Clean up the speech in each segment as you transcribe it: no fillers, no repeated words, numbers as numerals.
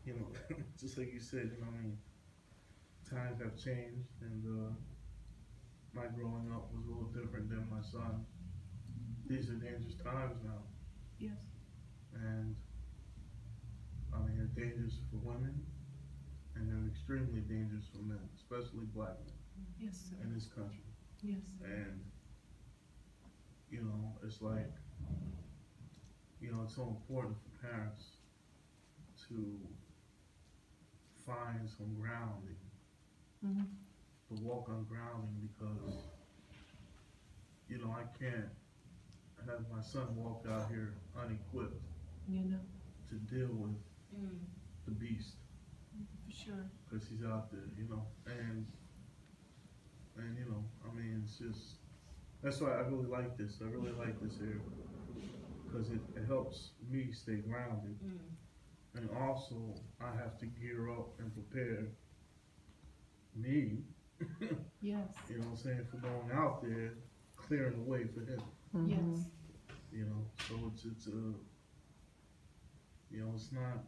you know, just like you said, you know, I mean, times have changed, and my growing up was a little different than my son. These are dangerous times now, Yes. and I mean, they're dangerous for women, and they're extremely dangerous for men, especially black men Yes, sir. in this country. Yes. And you know, it's like, you know, it's so important for parents to find some grounding, Mm-hmm. to walk on grounding, because you know, I can't have my son walk out here unequipped You know, to deal with the beast, for sure. because he's out there, you know, and you know, I mean, it's just, that's why I really like this. I really like this here, because it helps me stay grounded, and also I have to gear up and prepare me, Yes. you know what I'm saying, for going out there, clearing the way for him, Yes. you know. So it's you know, it's not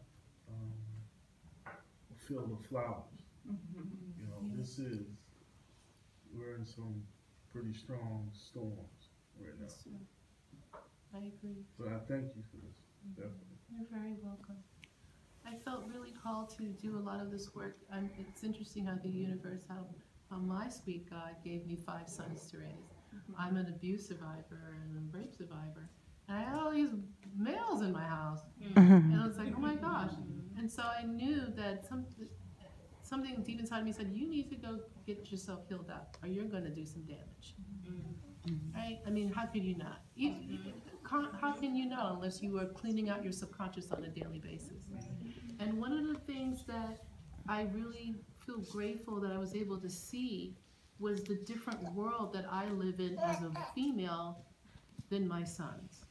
a field of flowers. You know, Yeah. this is, we're in some pretty strong storms right now. Yes, sir. I agree. So I thank you for this, definitely. You're very welcome. I felt really called to do a lot of this work. It's interesting how the universe, how my sweet God gave me 5 sons to raise. I'm an abuse survivor and a rape survivor. And I had all these males in my house. And I was like, oh my gosh. And so I knew that something deep inside me said, you need to go get yourself healed up or you're going to do some damage. Right? I mean, how could you not? How can you know unless you are cleaning out your subconscious on a daily basis? And one of the things that I really feel grateful that I was able to see was the different world that I live in as a female than my sons.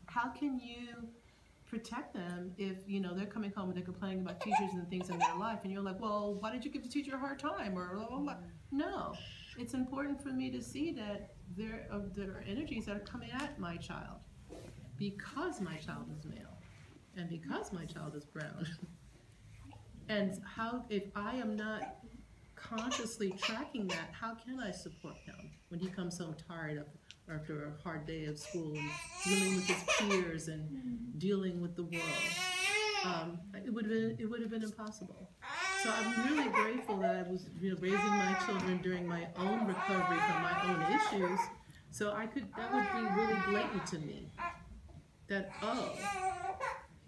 How can you protect them if, you know, they're coming home and they're complaining about teachers and things in their life, and you're like, well, why did you give the teacher a hard time, or blah, blah, blah. No, it's important for me to see that there are energies that are coming at my child because my child is male and because my child is brown. And how, if I am not consciously tracking that, how can I support him when he comes home tired after a hard day of school and dealing with his peers and dealing with the world? It would have been impossible. So I'm really grateful that I was, you know, raising my children during my own recovery from my own issues. So that would be really blatant to me. That, oh,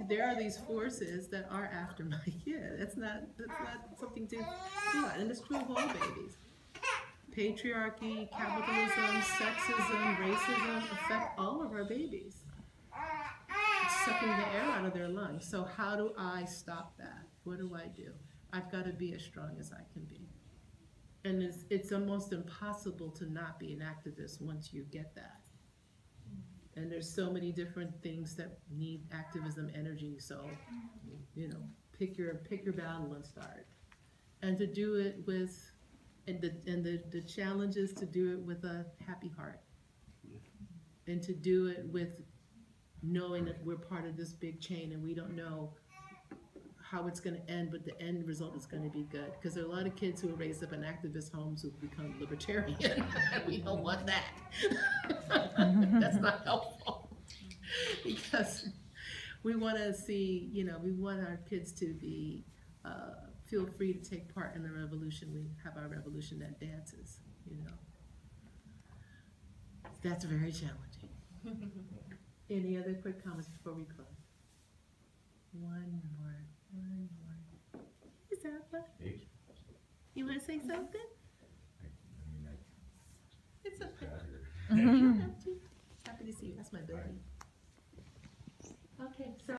there are these forces that are after my kid. That's not something to do. And it's true of all babies. Patriarchy, capitalism, sexism, racism affect all of our babies. It's sucking the air out of their lungs. So how do I stop that? What do I do? I've got to be as strong as I can be. And it's almost impossible to not be an activist once you get that. And there's so many different things that need activism energy. So, you know, pick your battle and start. And to do it with, and the challenge is to do it with a happy heart. And to do it with knowing that we're part of this big chain and we don't know how it's going to end, but the end result is going to be good. Because there are a lot of kids who are raised up in activist homes who become libertarian, and we don't want that. That's not helpful. Because we want to see, you know, we want our kids to be, feel free to take part in the revolution. We have our revolution that dances, you know. That's very challenging. Any other quick comments before we close? One more. Is that what? You want to say something? It's okay. You don't have to. Happy to see you. That's my baby. Okay, so.